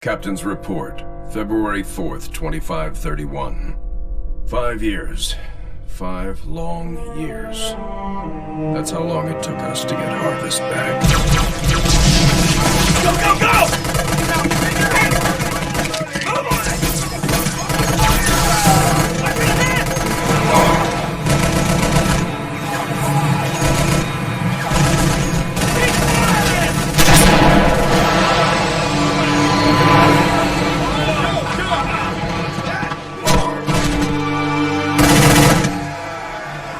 Captain's report, February 4th, 2531. 5 years. 5 long years. That's how long it took us to get Harvest back. Go, go, go!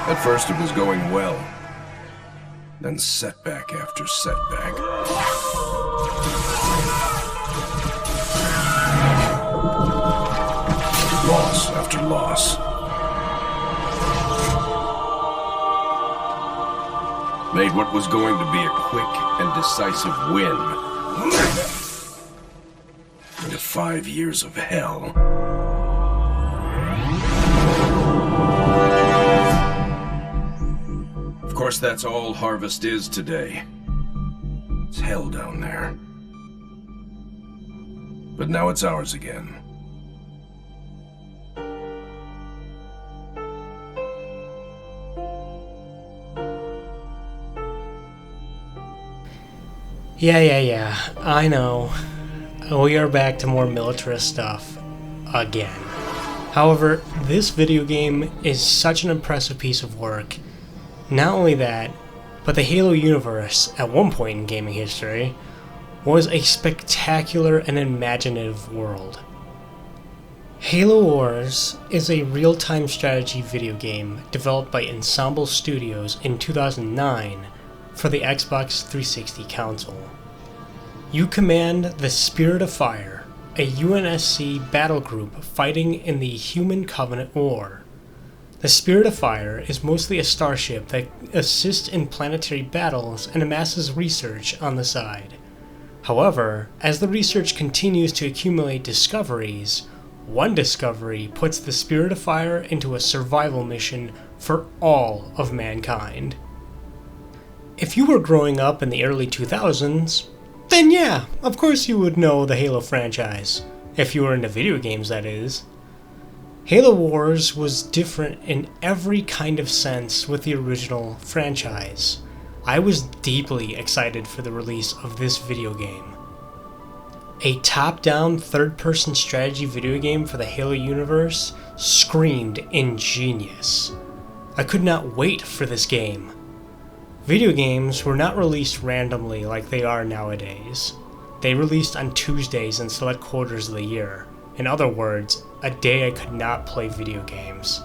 At first it was going well. Then setback after setback. Loss after loss. Made what was going to be a quick and decisive win into 5 years of hell. Of course, that's all Harvest is today. It's hell down there. But now it's ours again. Yeah, I know. We are back to more militarist stuff. Again. However, this video game is such an impressive piece of work. Not only that, but the Halo universe, at one point in gaming history, was a spectacular and imaginative world. Halo Wars is a real-time strategy video game developed by Ensemble Studios in 2009 for the Xbox 360 console. You command the Spirit of Fire, a UNSC battle group fighting in the Human Covenant War. The Spirit of Fire is mostly a starship that assists in planetary battles and amasses research on the side. However, as the research continues to accumulate discoveries, one discovery puts the Spirit of Fire into a survival mission for all of mankind. If you were growing up in the early 2000s, then yeah, of course you would know the Halo franchise. If you were into video games, that is. Halo Wars was different in every kind of sense with the original franchise. I was deeply excited for the release of this video game. A top-down third-person strategy video game for the Halo universe screamed ingenious. I could not wait for this game. Video games were not released randomly like they are nowadays. They released on Tuesdays in select quarters of the year. In other words, a day I could not play video games.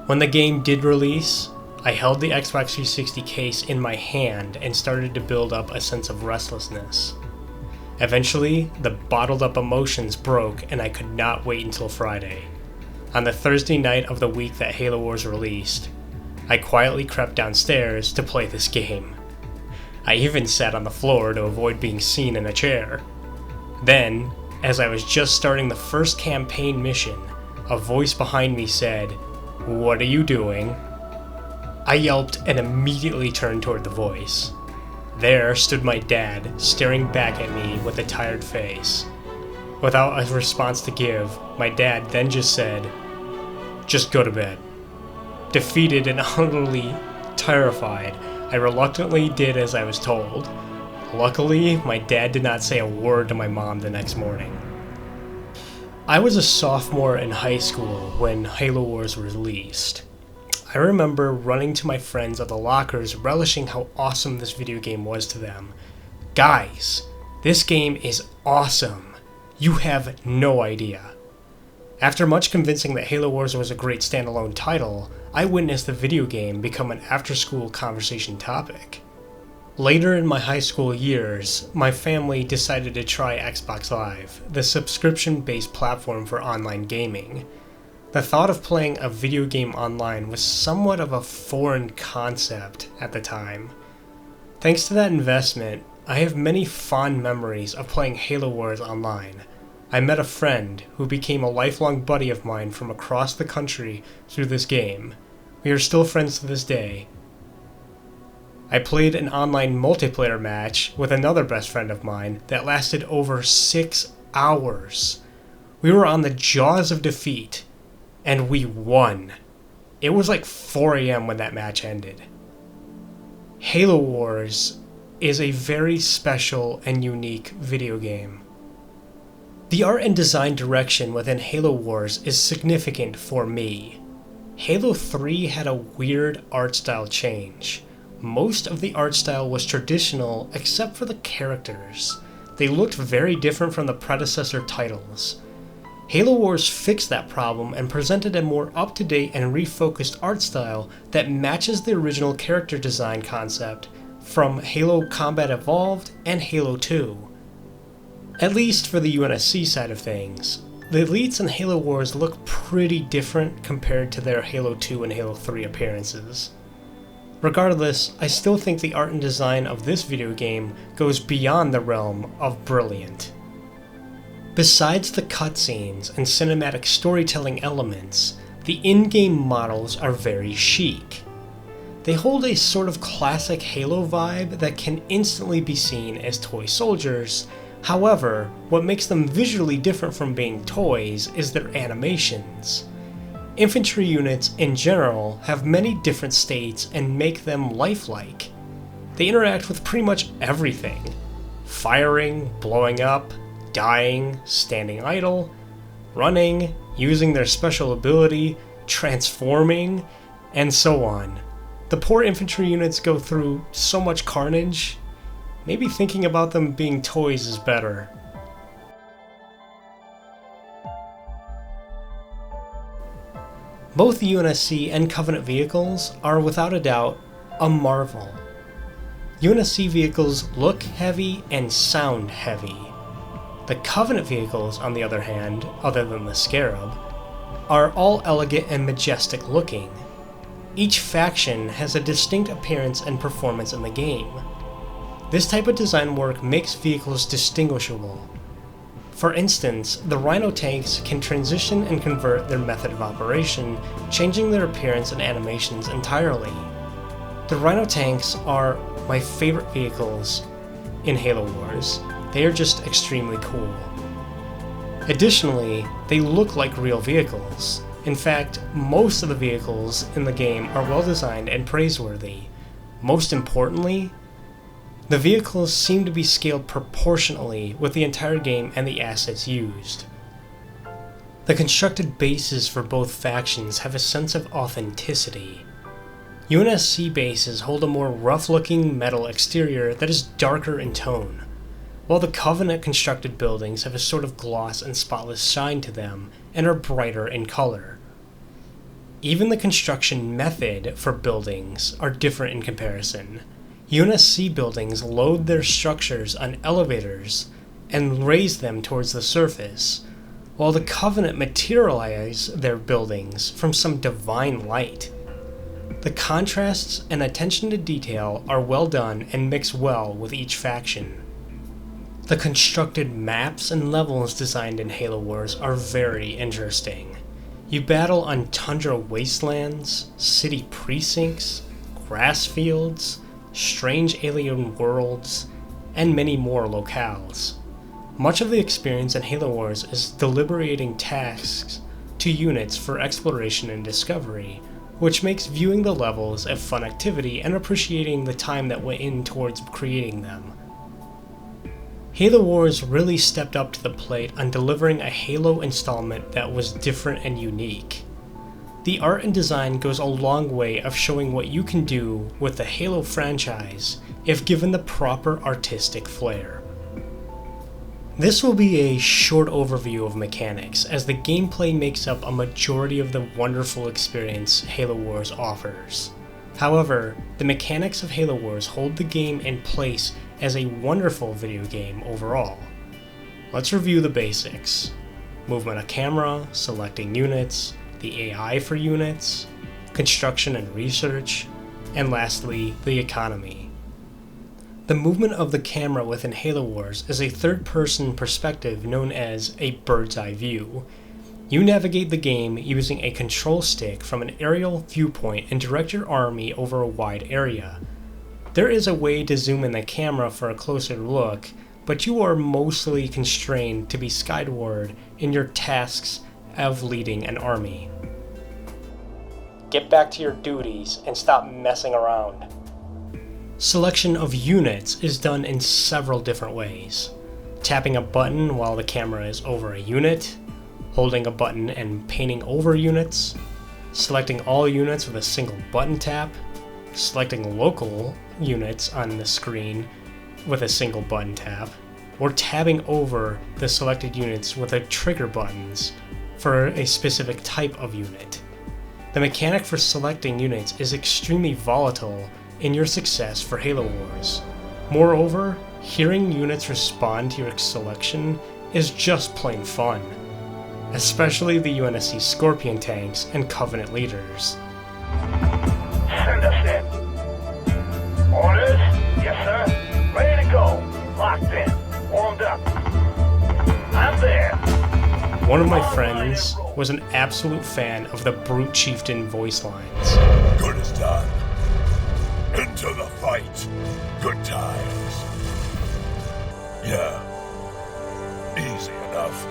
When the game did release, I held the Xbox 360 case in my hand and started to build up a sense of restlessness. Eventually, the bottled up emotions broke and I could not wait until Friday. On the Thursday night of the week that Halo Wars released, I quietly crept downstairs to play this game. I even sat on the floor to avoid being seen in a chair. Then, as I was just starting the first campaign mission, a voice behind me said, "What are you doing?" I yelped and immediately turned toward the voice. There stood my dad, staring back at me with a tired face. Without a response to give, my dad then just said, "Just go to bed." Defeated and utterly terrified, I reluctantly did as I was told. Luckily, my dad did not say a word to my mom the next morning. I was a sophomore in high school when Halo Wars was released. I remember running to my friends at the lockers, relishing how awesome this video game was to them. "Guys, this game is awesome. You have no idea." After much convincing that Halo Wars was a great standalone title, I witnessed the video game become an after-school conversation topic. Later in my high school years, my family decided to try Xbox Live, the subscription-based platform for online gaming. The thought of playing a video game online was somewhat of a foreign concept at the time. Thanks to that investment, I have many fond memories of playing Halo Wars online. I met a friend who became a lifelong buddy of mine from across the country through this game. We are still friends to this day. I played an online multiplayer match with another best friend of mine that lasted over 6 hours. We were on the jaws of defeat, and we won. It was like 4 a.m. when that match ended. Halo Wars is a very special and unique video game. The art and design direction within Halo Wars is significant for me. Halo 3 had a weird art style change. Most of the art style was traditional except for the characters. They looked very different from the predecessor titles. Halo Wars fixed that problem and presented a more up-to-date and refocused art style that matches the original character design concept from Halo Combat Evolved and Halo 2. At least for the UNSC side of things. The elites in Halo Wars look pretty different compared to their Halo 2 and Halo 3 appearances. Regardless, I still think the art and design of this video game goes beyond the realm of brilliant. Besides the cutscenes and cinematic storytelling elements, the in-game models are very chic. They hold a sort of classic Halo vibe that can instantly be seen as toy soldiers. However, what makes them visually different from being toys is their animations. Infantry units in general have many different states and make them lifelike. They interact with pretty much everything. Firing, blowing up, dying, standing idle, running, using their special ability, transforming, and so on. The poor infantry units go through so much carnage. Maybe thinking about them being toys is better. Both the UNSC and Covenant vehicles are without a doubt a marvel. UNSC vehicles look heavy and sound heavy. The Covenant vehicles, on the other hand, other than the Scarab, are all elegant and majestic looking. Each faction has a distinct appearance and performance in the game. This type of design work makes vehicles distinguishable. For instance, the Rhino tanks can transition and convert their method of operation, changing their appearance and animations entirely. The Rhino tanks are my favorite vehicles in Halo Wars. They are just extremely cool. Additionally, they look like real vehicles. In fact, most of the vehicles in the game are well designed and praiseworthy. Most importantly, the vehicles seem to be scaled proportionally with the entire game and the assets used. The constructed bases for both factions have a sense of authenticity. UNSC bases hold a more rough-looking metal exterior that is darker in tone, while the Covenant constructed buildings have a sort of gloss and spotless shine to them and are brighter in color. Even the construction method for buildings are different in comparison. UNSC buildings load their structures on elevators and raise them towards the surface, while the Covenant materialize their buildings from some divine light. The contrasts and attention to detail are well done and mix well with each faction. The constructed maps and levels designed in Halo Wars are very interesting. You battle on tundra wastelands, city precincts, grass fields, strange alien worlds, and many more locales. Much of the experience in Halo Wars is deliberating tasks to units for exploration and discovery, which makes viewing the levels a fun activity and appreciating the time that went in towards creating them. Halo Wars really stepped up to the plate on delivering a Halo installment that was different and unique. The art and design goes a long way of showing what you can do with the Halo franchise if given the proper artistic flair. This will be a short overview of mechanics, as the gameplay makes up a majority of the wonderful experience Halo Wars offers. However, the mechanics of Halo Wars hold the game in place as a wonderful video game overall. Let's review the basics. Movement of camera, selecting units, the AI for units, construction and research, and lastly, the economy. The movement of the camera within Halo Wars is a third-person perspective known as a bird's eye view. You navigate the game using a control stick from an aerial viewpoint and direct your army over a wide area. There is a way to zoom in the camera for a closer look, but you are mostly constrained to be skyward in your tasks of leading an army. Get back to your duties and stop messing around. Selection of units is done in several different ways. Tapping a button while the camera is over a unit, holding a button and painting over units, selecting all units with a single button tap, selecting local units on the screen with a single button tap, or tabbing over the selected units with the trigger buttons for a specific type of unit. The mechanic for selecting units is extremely volatile in your success for Halo Wars. Moreover, hearing units respond to your selection is just plain fun, especially the UNSC Scorpion tanks and Covenant leaders. Send us in. Orders? Yes, sir. Ready to go. Locked in. Warmed up. I'm there. One of my friends was an absolute fan of the Brute Chieftain voice lines. Good as done. Into the fight. Good times. Yeah. Easy enough.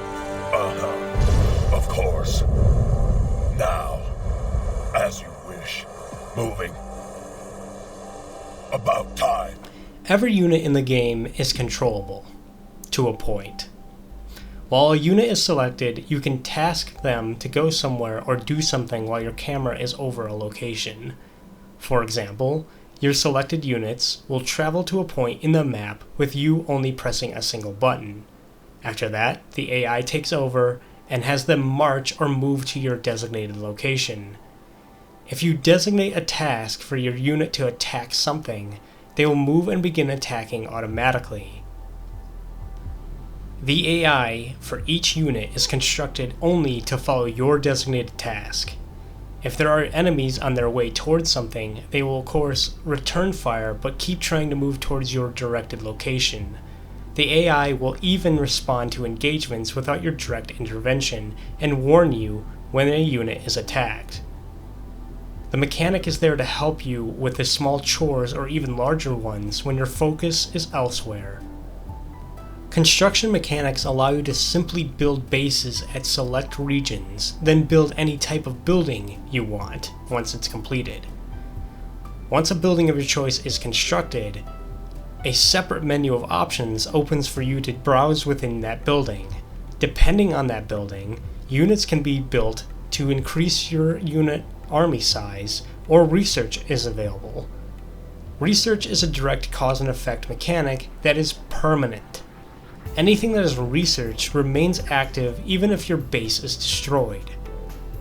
Of course. Now, as you wish. Moving. About time. Every unit in the game is controllable, to a point. While a unit is selected, you can task them to go somewhere or do something while your camera is over a location. For example, your selected units will travel to a point in the map with you only pressing a single button. After that, the AI takes over and has them march or move to your designated location. If you designate a task for your unit to attack something, they will move and begin attacking automatically. The AI for each unit is constructed only to follow your designated task. If there are enemies on their way towards something, they will of course return fire but keep trying to move towards your directed location. The AI will even respond to engagements without your direct intervention and warn you when a unit is attacked. The mechanic is there to help you with the small chores or even larger ones when your focus is elsewhere. Construction mechanics allow you to simply build bases at select regions, then build any type of building you want once it's completed. Once a building of your choice is constructed, a separate menu of options opens for you to browse within that building. Depending on that building, units can be built to increase your unit army size, or research is available. Research is a direct cause and effect mechanic that is permanent. Anything that is researched remains active even if your base is destroyed.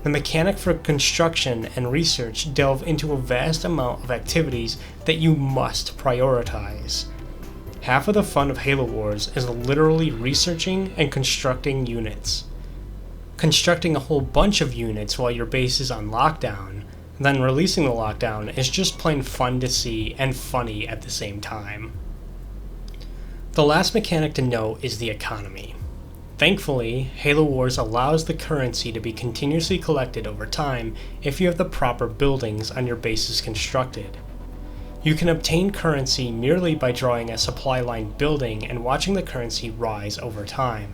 The mechanic for construction and research delve into a vast amount of activities that you must prioritize. Half of the fun of Halo Wars is literally researching and constructing units. Constructing a whole bunch of units while your base is on lockdown, then releasing the lockdown is just plain fun to see and funny at the same time. The last mechanic to note is the economy. Thankfully, Halo Wars allows the currency to be continuously collected over time if you have the proper buildings on your bases constructed. You can obtain currency merely by drawing a supply line building and watching the currency rise over time.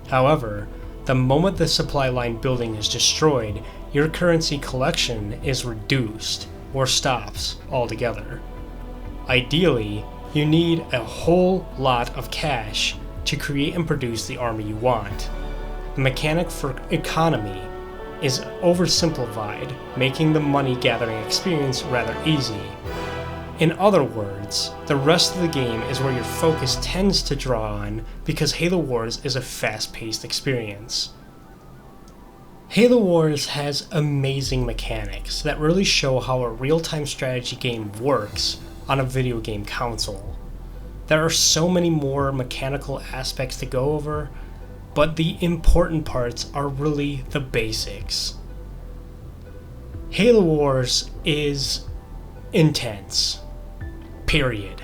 However, the moment the supply line building is destroyed, your currency collection is reduced or stops altogether. Ideally, you need a whole lot of cash to create and produce the army you want. The mechanic for economy is oversimplified, making the money gathering experience rather easy. In other words, the rest of the game is where your focus tends to draw on because Halo Wars is a fast-paced experience. Halo Wars has amazing mechanics that really show how a real-time strategy game works on a video game console. There are so many more mechanical aspects to go over, but the important parts are really the basics. Halo Wars is intense. Period.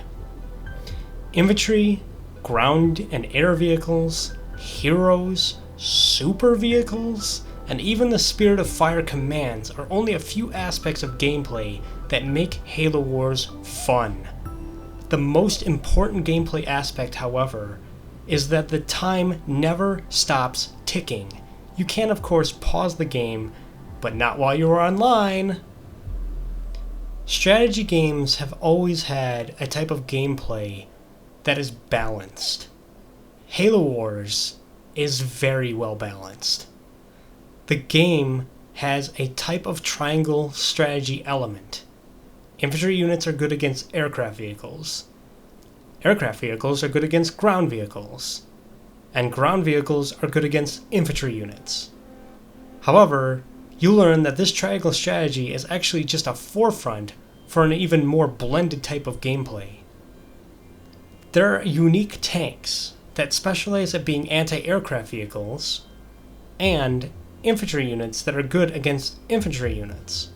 Infantry, ground and air vehicles, heroes, super vehicles, and even the Spirit of Fire commands are only a few aspects of gameplay that make Halo Wars fun. The most important gameplay aspect, however, is that the time never stops ticking. You can, of course, pause the game, but not while you're online. Strategy games have always had a type of gameplay that is balanced. Halo Wars is very well balanced. The game has a type of triangle strategy element. Infantry units are good against aircraft vehicles. Aircraft vehicles are good against ground vehicles. And ground vehicles are good against infantry units. However, you learn that this triangle strategy is actually just a forefront for an even more blended type of gameplay. There are unique tanks that specialize at being anti-aircraft vehicles, and infantry units that are good against infantry units.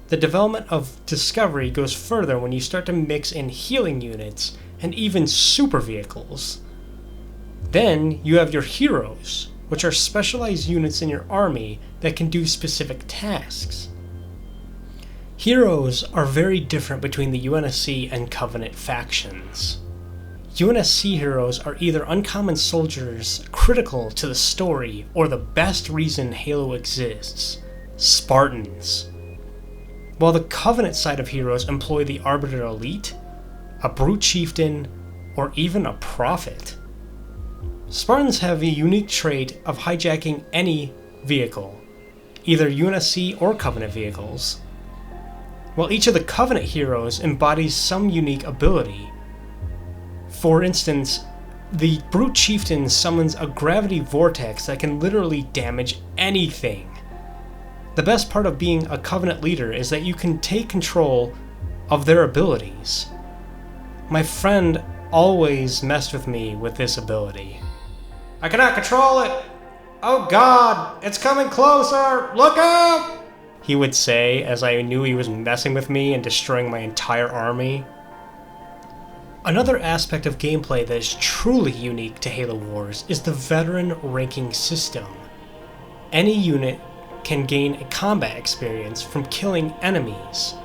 The development of Discovery goes further when you start to mix in healing units and even super vehicles. Then you have your heroes, which are specialized units in your army that can do specific tasks. Heroes are very different between the UNSC and Covenant factions. UNSC heroes are either uncommon soldiers critical to the story or the best reason Halo exists, Spartans. While the Covenant side of heroes employ the Arbiter Elite, a Brute Chieftain, or even a Prophet. Spartans have a unique trait of hijacking any vehicle, either UNSC or Covenant vehicles. While each of the Covenant heroes embodies some unique ability. For instance, the Brute Chieftain summons a gravity vortex that can literally damage anything. The best part of being a Covenant leader is that you can take control of their abilities. My friend always messed with me with this ability. I cannot control it! Oh god, it's coming closer! Look out! He would say as I knew he was messing with me and destroying my entire army. Another aspect of gameplay that is truly unique to Halo Wars is the veteran ranking system. Any unit can gain a combat experience from killing enemies.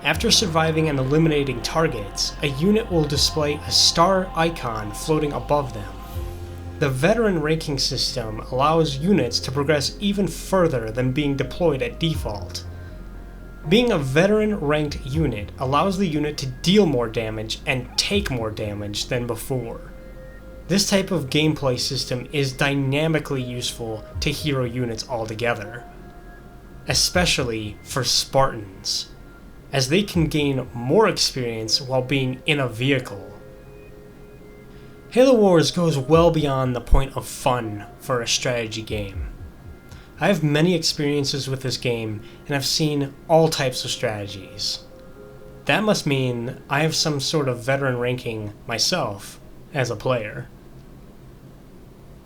After surviving and eliminating targets, a unit will display a star icon floating above them. The veteran ranking system allows units to progress even further than being deployed at default. Being a veteran ranked unit allows the unit to deal more damage and take more damage than before. This type of gameplay system is dynamically useful to hero units altogether, especially for Spartans, as they can gain more experience while being in a vehicle. Halo Wars goes well beyond the point of fun for a strategy game. I have many experiences with this game and have seen all types of strategies. That must mean I have some sort of veteran ranking myself as a player.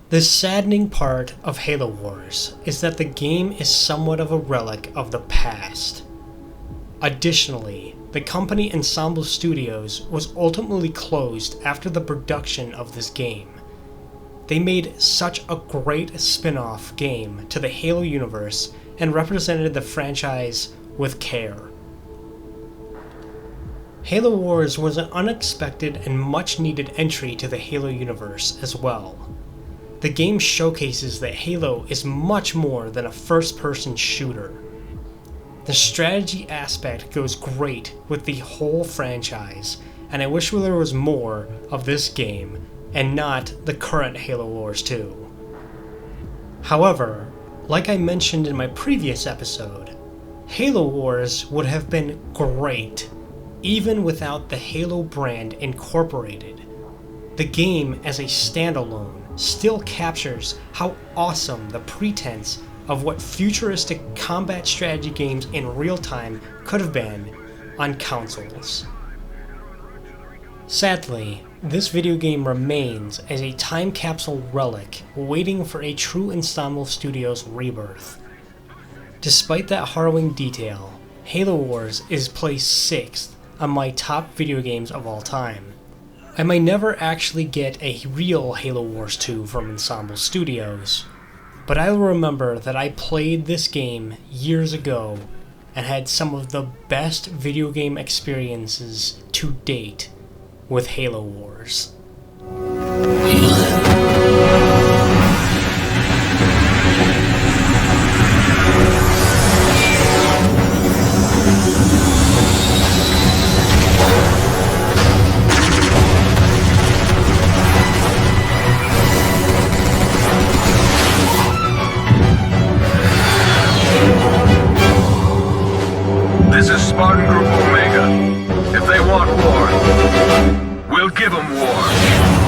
The saddening part of Halo Wars is that the game is somewhat of a relic of the past. Additionally, the company Ensemble Studios was ultimately closed after the production of this game. They made such a great spin-off game to the Halo universe and represented the franchise with care. Halo Wars was an unexpected and much-needed entry to the Halo universe as well. The game showcases that Halo is much more than a first-person shooter. The strategy aspect goes great with the whole franchise, and I wish there was more of this game and not the current Halo Wars 2. However, like I mentioned in my previous episode, Halo Wars would have been great even without the Halo brand incorporated. The game as a standalone still captures how awesome the pretense of what futuristic combat strategy games in real time could have been on consoles. Sadly, this video game remains as a time capsule relic waiting for a true Ensemble Studios rebirth. Despite that harrowing detail, Halo Wars is placed 6th on my top video games of all time. I may never actually get a real Halo Wars 2 from Ensemble Studios, but I will remember that I played this game years ago and had some of the best video game experiences to date with Halo Wars. This is Spartan Group Omega. If they want war, we'll give them war.